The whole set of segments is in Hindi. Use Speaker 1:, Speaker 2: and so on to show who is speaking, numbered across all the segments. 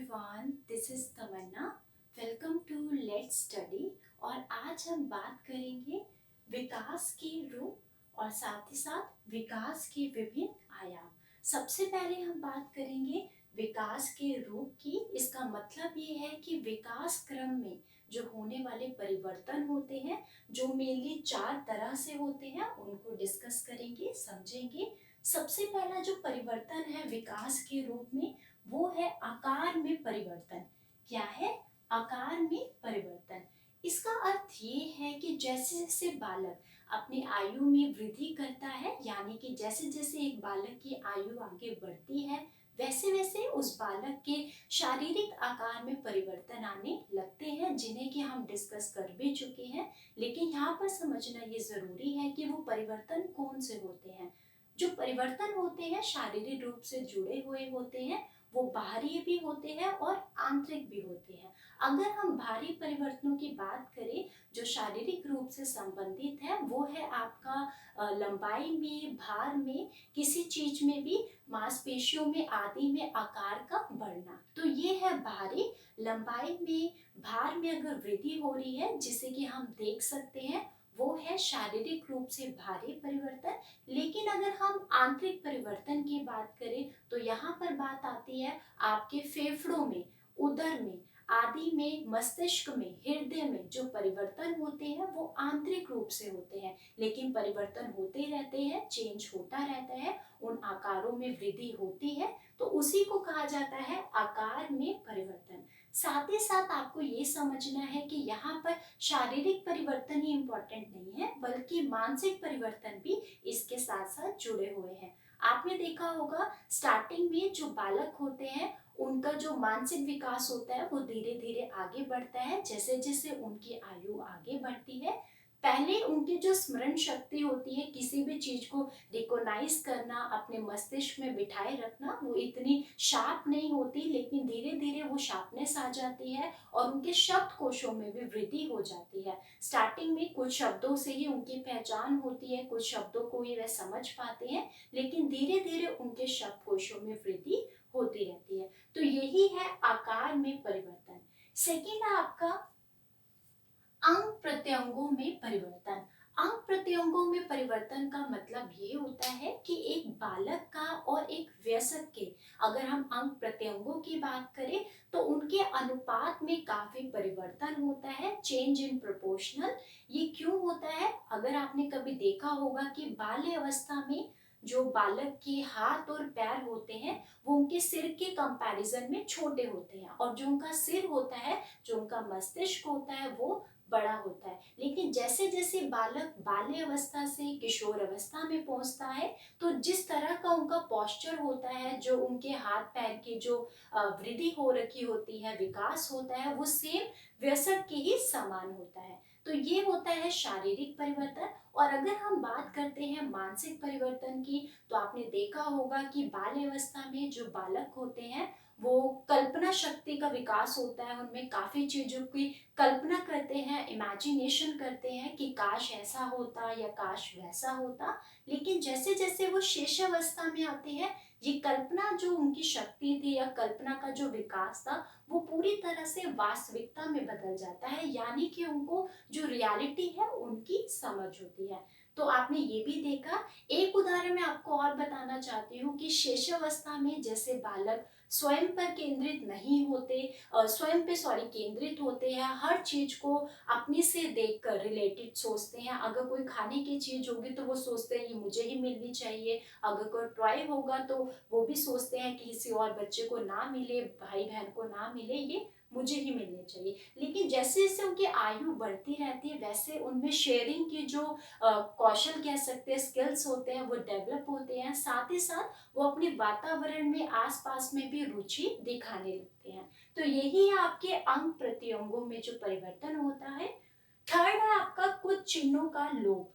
Speaker 1: Everyone, this is Tamanna. Welcome to let's study. और आज हम बात करेंगे विकास के रूप और साथ ही साथ विकास के विभिन्न आयाम। सबसे पहले हम बात करेंगे विकास के रूप की। इसका मतलब ये है कि विकास क्रम में जो होने वाले परिवर्तन होते हैं, जो मेनली 4 तरह से होते हैं, उनको डिस्कस करेंगे, समझेंगे। सबसे पहला जो परिवर्तन है विकास के रूप में, वो है आकार में परिवर्तन। क्या है? आकार में परिवर्तन। इसका अर्थ ये है कि जैसे जैसे बालक अपनी आयु में वृद्धि करता है, यानी कि जैसे जैसे एक बालक की आयु आगे बढ़ती है, वैसे वैसे उस बालक के शारीरिक आकार में परिवर्तन आने लगते हैं, जिन्हें कि हम डिस्कस कर भी चुके हैं। लेकिन यहाँ पर समझना ये जरूरी है कि वो परिवर्तन कौन से होते हैं। जो परिवर्तन होते हैं शारीरिक रूप से जुड़े हुए होते हैं, वो बाहरी भी होते हैं और आंतरिक भी होते हैं। अगर हम बाहरी परिवर्तनों की बात करें जो शारीरिक रूप से संबंधित है, वो है आपका लंबाई में, भार में, किसी चीज में भी, मांसपेशियों में आदि में आकार का बढ़ना। तो ये है बाहरी। लंबाई में, भार में अगर वृद्धि हो रही है, जिसे कि हम देख सकते हैं, वो है शारीरिक रूप से भारी परिवर्तन। लेकिन अगर हम आंतरिक परिवर्तन की बात करें तो यहाँ पर बात आती है आपके फेफड़ों में, उदर में आदि में, मस्तिष्क में, हृदय में जो परिवर्तन होते हैं वो आंतरिक रूप से होते हैं। लेकिन परिवर्तन होते रहते हैं, चेंज होता रहता है, उन आकारों में वृद्धि होती है, तो उसी को कहा जाता है आकार में परिवर्तन। साथ ही साथ आपको ये समझना है कि यहाँ पर शारीरिक परिवर्तन ही इम्पोर्टेंट नहीं है, बल्कि मानसिक परिवर्तन भी इसके साथ साथ जुड़े हुए हैं। आपने देखा होगा स्टार्टिंग में जो बालक होते हैं उनका जो मानसिक विकास होता है वो धीरे धीरे आगे बढ़ता है जैसे जैसे उनकी आयु आगे बढ़ती है। पहले उनकी जो स्मरण शक्ति होती है, किसी भी चीज को रिकॉग्नाइज करना, अपने मस्तिष्क में बिठाए रखना, वो इतनी शार्प नहीं होती, लेकिन धीरे धीरे वो शार्पनेस आ जाती है और उनके शब्द कोशों में भी वृद्धि हो जाती है। स्टार्टिंग में कुछ शब्दों से ही उनकी पहचान होती है, कुछ शब्दों को ही वह समझ पाते हैं, लेकिन धीरे धीरे उनके शब्द कोशों में वृद्धि होती रहती है। तो यही है आकार में परिवर्तन। सेकेंड है आपका अंग प्रत्यंगों में परिवर्तन। अंग प्रत्यंगों में परिवर्तन का मतलब ये होता है कि एक बालक का और एक वयस्क के, अगर हम अंग प्रत्यंगों की बात करें तो उनके अनुपात में काफी परिवर्तन होता है, चेंज इन प्रोपोर्शनल। ये क्यों होता है? अगर आपने कभी देखा होगा कि बाल्य अवस्था में जो बालक के हाथ और पैर होते हैं वो उनके सिर के कंपैरिजन में छोटे होते हैं, और जो उनका सिर होता है, जो उनका मस्तिष्क होता है, वो बड़ा होता है। लेकिन जैसे जैसे बालक बाल्य अवस्था से किशोर अवस्था में पहुंचता है, तो जिस तरह का उनका पोस्चर होता है, जो उनके हाथ पैर की जो वृद्धि हो रखी होती है, विकास होता है, वो सेम वयस्क के ही समान होता है। तो ये होता है शारीरिक परिवर्तन। और अगर हम बात करते हैं मानसिक परिवर्तन की, तो आपने देखा होगा कि बाल्य अवस्था में जो बालक होते हैं वो कल्पना शक्ति का विकास होता है, उनमें काफी चीजों की कल्पना करते हैं, इमेजिनेशन करते हैं कि काश ऐसा होता या काश वैसा होता। लेकिन जैसे जैसे वो शेषावस्था में आते हैं, ये कल्पना जो उनकी शक्ति थी या कल्पना का जो विकास था, वो पूरी तरह से वास्तविकता में बदल जाता है, यानी कि उनको जो रियलिटी है उनकी समझ होती है। तो आपने ये भी देखा। एक उदाहरण मैं आपको और बताना चाहती हूँ कि शेषावस्था में जैसे बालक स्वयं पर केंद्रित नहीं होते, स्वयं पे केंद्रित होते हैं, हर चीज को अपने से देखकर रिलेटेड सोचते हैं। अगर कोई खाने की चीज होगी तो वो सोचते हैं ये मुझे ही मिलनी चाहिए, अगर कोई टॉय होगा तो वो भी सोचते हैं कि किसी और बच्चे को ना मिले, भाई बहन को ना मिले, ये मुझे ही मिलने चाहिए। लेकिन जैसे जैसे उनकी आयु बढ़ती रहती है, वैसे उनमें शेयरिंग की जो कौशल कह सकते हैं, स्किल्स होते हैं, वो डेवलप होते हैं। साथ ही साथ वो अपने वातावरण में, आसपास में भी रुचि दिखाने लगते हैं। तो यही है आपके अंग प्रत्यंगों में जो परिवर्तन होता है। थर्ड है आपका कुछ चिन्हों का लोप।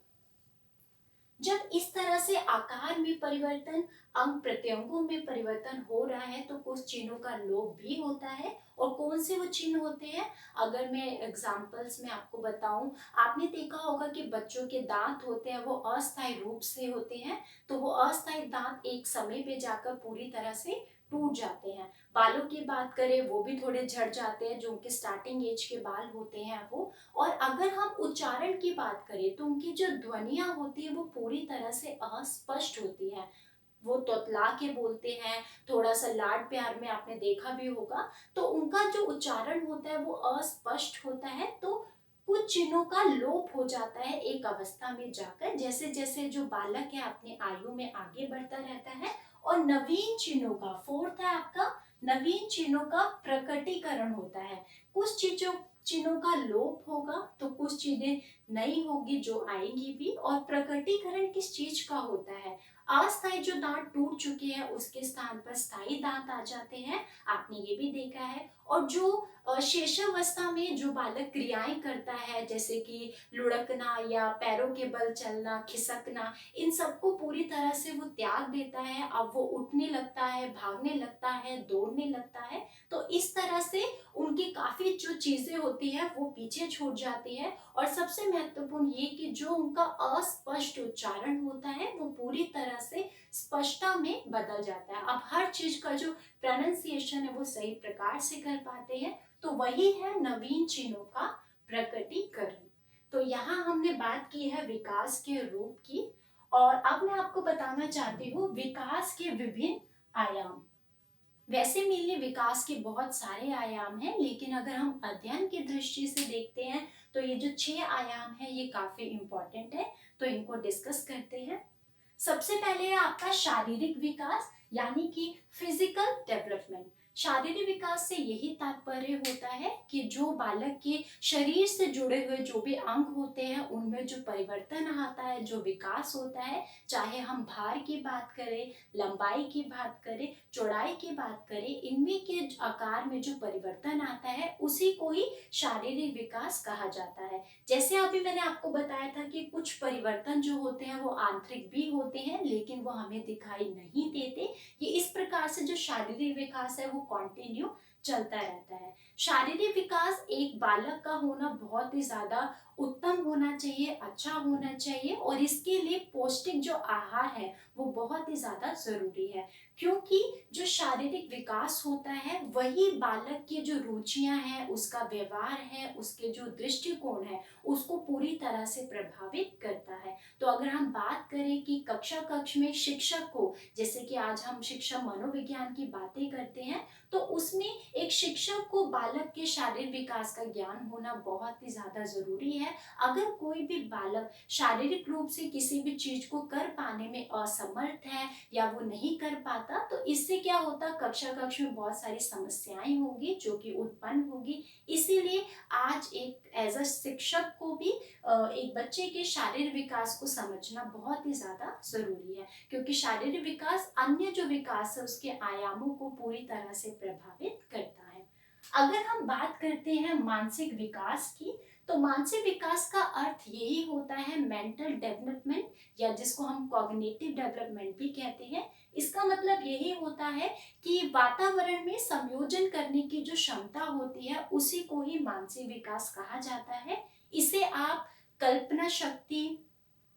Speaker 1: जब इस तरह से आकार में परिवर्तन, अंग प्रत्यंगों में परिवर्तन हो रहा है, तो कुछ चिन्हों का लोप भी होता है। और कौन से वो चिन्ह होते हैं? अगर मैं एग्जांपल्स में आपको बताऊं, आपने देखा होगा कि बच्चों के दांत होते हैं वो अस्थायी रूप से होते हैं, तो वो अस्थायी दांत एक समय पे जाकर पूरी तरह से टूट जाते हैं। बालों की बात करें वो भी थोड़े झड़ जाते हैं, जो उनके स्टार्टिंग एज के बाल होते हैं वो। और अगर हम उच्चारण की बात करें तो उनकी जो ध्वनियाँ होती है वो पूरी तरह से अस्पष्ट होती है। वो तोतला के बोलते हैं, थोड़ा सा लाड प्यार में आपने देखा भी होगा, तो उनका जो उच्चारण होता है वो अस्पष्ट होता है। तो कुछ चिन्हों का लोप हो जाता है एक अवस्था में जाकर, जैसे जैसे जो बालक है अपने आयु में आगे बढ़ता रहता है। और नवीन चिन्हों का, फोर्थ है आपका, नवीन चिन्हों का प्रकटीकरण होता है। कुछ चीजों चिन्हों का लोप होगा तो कुछ चीजें नई होगी जो आएंगी भी। और प्रकटीकरण किस चीज का होता है? अस्थायी जो दांत टूट चुके हैं उसके स्थान पर स्थायी दांत आ जाते हैं, आपने ये भी देखा है। और जो शेषावस्था में जो बालक क्रियाएं करता है, जैसे कि लुढ़कना या पैरों के बल चलना, खिसकना, इन सबको पूरी तरह से वो त्याग देता है। अब वो उठने लगता है, भागने लगता है, दौड़ने लगता है। तो इस तरह से उनकी काफी जो चीजें होती है वो पीछे छूट जाती है। और सबसे महत्वपूर्ण ये कि जो उनका अस्पष्ट उच्चारण होता है वो पूरी तरह से स्पष्टता में बदल जाता है। अब हर चीज का जो प्रोनाउंसिएशन है वो सही प्रकार से कर पाते हैं। तो वही है नवीन चिन्हों का प्रकटीकरण। तो यहाँ हमने बात की है विकास के रूप की। और अब मैं आपको बताना चाहती हूँ विकास के विभिन्न आयाम। वैसे मेरे विकास के बहुत सारे आयाम हैं, लेकिन अगर हम अध्ययन की दृष्टि से देखते हैं तो ये जो 6 आयाम है ये काफी इंपॉर्टेंट है। तो इनको डिस्कस करते हैं। सबसे पहले है आपका शारीरिक विकास, यानी कि फिजिकल डेवलपमेंट। शारीरिक विकास से यही तात्पर्य होता है कि जो बालक के शरीर से जुड़े हुए जो भी अंग होते हैं उनमें जो परिवर्तन आता है, जो विकास होता है, चाहे हम भार की बात करें, लंबाई की बात करें, चौड़ाई की बात करें, इनमें के आकार में जो परिवर्तन आता है उसी को ही शारीरिक विकास कहा जाता है। जैसे अभी मैंने आपको बताया था कि कुछ परिवर्तन जो होते हैं वो आंतरिक भी होते हैं, लेकिन वो हमें दिखाई नहीं देते। ये इस प्रकार से जो शारीरिक विकास है वो कंटिन्यू चलता रहता है। शारीरिक विकास एक बालक का होना बहुत ही ज्यादा उत्तम होना चाहिए, अच्छा होना चाहिए। और इसके लिए पौष्टिक जो आहार है वो बहुत ही ज्यादा जरूरी है, क्योंकि जो शारीरिक विकास होता है वही बालक की जो रुचियां हैं, उसका व्यवहार है, उसके जो दृष्टिकोण है, उसको पूरी तरह से प्रभावित करता है। तो अगर हम बात करें कि कक्ष में शिक्षक को, जैसे कि आज हम शिक्षा मनोविज्ञान की बातें करते हैं, तो उसमें एक शिक्षक को बालक के शारीरिक विकास का ज्ञान होना बहुत ही ज्यादा जरूरी है। अगर कोई भी बालक शारीरिक रूप से किसी भी चीज को कर पाने में असमर्थ है या वो नहीं कर पाता, तो इससे क्या होता, कक्ष में बहुत सारी समस्याएं होगी जो कि उत्पन्न होगी। इसीलिए आज एक एज अ शिक्षक को भी एक बच्चे के शारीरिक विकास को समझना बहुत ही ज्यादा जरूरी है, क्योंकि शारीरिक विकास अन्य जो विकास है उसके आयामों को पूरी तरह से प्रभावित करता है। अगर हम बात करते हैं मानसिक विकास की, तो मानसिक विकास का अर्थ यही होता है मेंटल डेवलपमेंट, या जिसको हम कॉग्निटिव डेवलपमेंट भी कहते हैं। इसका मतलब यही होता है कि वातावरण में संयोजन करने की जो क्षमता होती है उसी को ही मानसिक विकास कहा जाता है। इसे आप कल्पना शक्ति,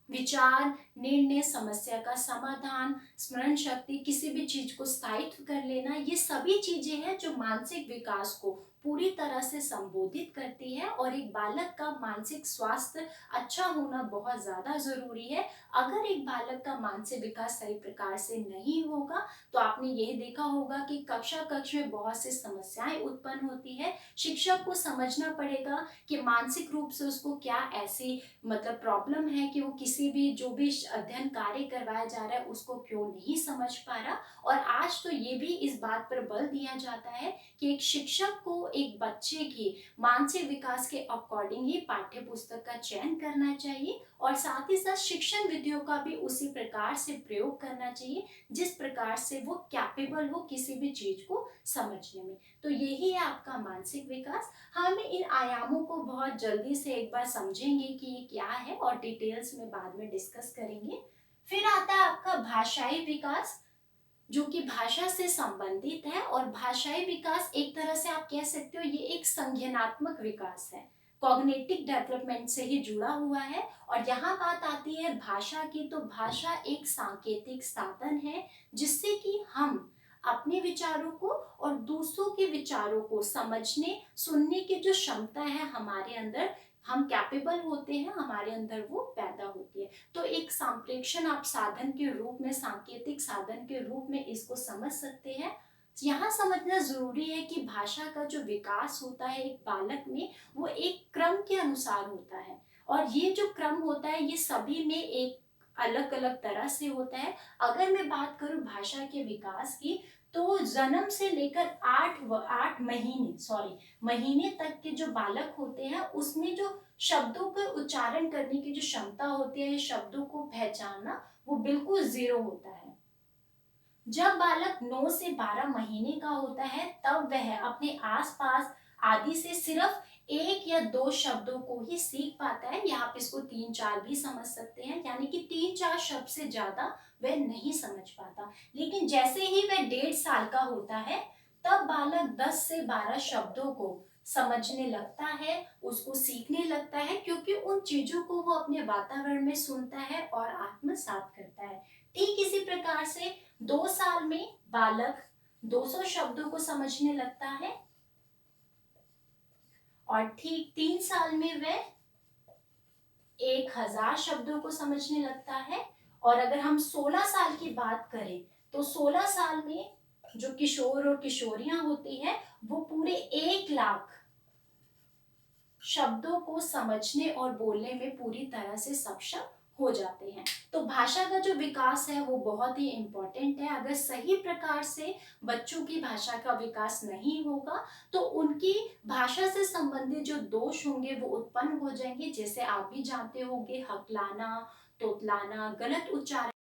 Speaker 1: विचार, निर्णय, समस्या का समाधान, स्मरण शक्ति, किसी भी चीज को स्थायित्व कर लेना, ये सभी चीजें हैं जो मानसिक विकास को पूरी तरह से संबोधित करती है। और एक बालक का मानसिक स्वास्थ्य अच्छा होना बहुत ज्यादा जरूरी है। अगर एक बालक का मानसिक विकास सही प्रकार से नहीं होगा तो आपने यह देखा होगा कि कक्ष में बहुत सी समस्याएं उत्पन्न होती है। शिक्षक को समझना पड़ेगा कि मानसिक रूप से उसको क्या ऐसी मतलब प्रॉब्लम है कि वो किसी भी जो भी अध्ययन कार्य करवाया जा रहा है उसको क्यों नहीं समझ पा रहा। और आज तो ये भी इस बात पर बल दिया जाता है कि एक शिक्षक को एक बच्चे की मानसिक विकास के अकॉर्डिंग ही पाठ्य पुस्तक का चयन करना चाहिए, और साथ ही साथ शिक्षण विधियों का भी उसी प्रकार से प्रयोग करना चाहिए जिस प्रकार से वो कैपेबल हो किसी भी चीज को समझने में। तो यही है आपका मानसिक विकास। हम इन आयामों को बहुत जल्दी से एक बार समझेंगे कि ये क्या है, और डिटेल्स में बाद में डिस्कस करेंगे। फिर आता है आपका भाषाई विकास, जो कि भाषा से संबंधित है। और भाषाई विकास एक तरह से आप कह सकते हो ये एक संज्ञानात्मक विकास है, कॉग्निटिव डेवलपमेंट से ही जुड़ा हुआ है। और यहाँ बात आती है भाषा की, तो भाषा एक सांकेतिक साधन है जिससे कि हम अपने विचारों को और दूसरों के विचारों को समझने सुनने की जो क्षमता है हमारे अंदर, हम कैपेबल होते हैं, हमारे अंदर वो पैदा होती है। तो एक संप्रेषण आप साधन के रूप में, सांकेतिक साधन के रूप में इसको समझ सकते हैं। यहाँ समझना जरूरी है कि भाषा का जो विकास होता है एक बालक में, वो एक क्रम के अनुसार होता है, और ये जो क्रम होता है ये सभी में एक अलग अलग तरह से होता है। अगर मैं बात करूं भाषा के विकास की, तो जन्म से लेकर 8 महीने तक के जो बालक होते हैं उसमें जो शब्दों का उच्चारण करने की जो क्षमता होती है, शब्दों को पहचानना, वो बिल्कुल जीरो होता है। जब बालक 9 से 12 महीने का होता है तब वह अपने आसपास आदि से सिर्फ 1 या 2 शब्दों को ही सीख पाता है, या आप इसको 3-4 भी समझ सकते हैं, यानी कि 3-4 शब्द से ज्यादा वह नहीं समझ पाता। लेकिन जैसे ही वह 1.5 साल का होता है तब बालक 10 से 12 शब्दों को समझने लगता है, उसको सीखने लगता है, क्योंकि उन चीजों को वो अपने वातावरण में सुनता है और आत्मसात करता है। ठीक इसी प्रकार से 2 साल में बालक 200 शब्दों को समझने लगता है, और ठीक 3 साल में वह 1000 शब्दों को समझने लगता है। और अगर हम 16 साल की बात करें तो 16 साल में जो किशोर और किशोरियां होती है वो पूरे 1 लाख शब्दों को समझने और बोलने में पूरी तरह से सक्षम हो जाते हैं। तो भाषा का जो विकास है वो बहुत ही इम्पोर्टेंट है। अगर सही प्रकार से बच्चों की भाषा का विकास नहीं होगा तो उनकी भाषा से संबंधित जो दोष होंगे वो उत्पन्न हो जाएंगे, जैसे आप भी जानते होंगे, हकलाना, तोतलाना, गलत उच्चारण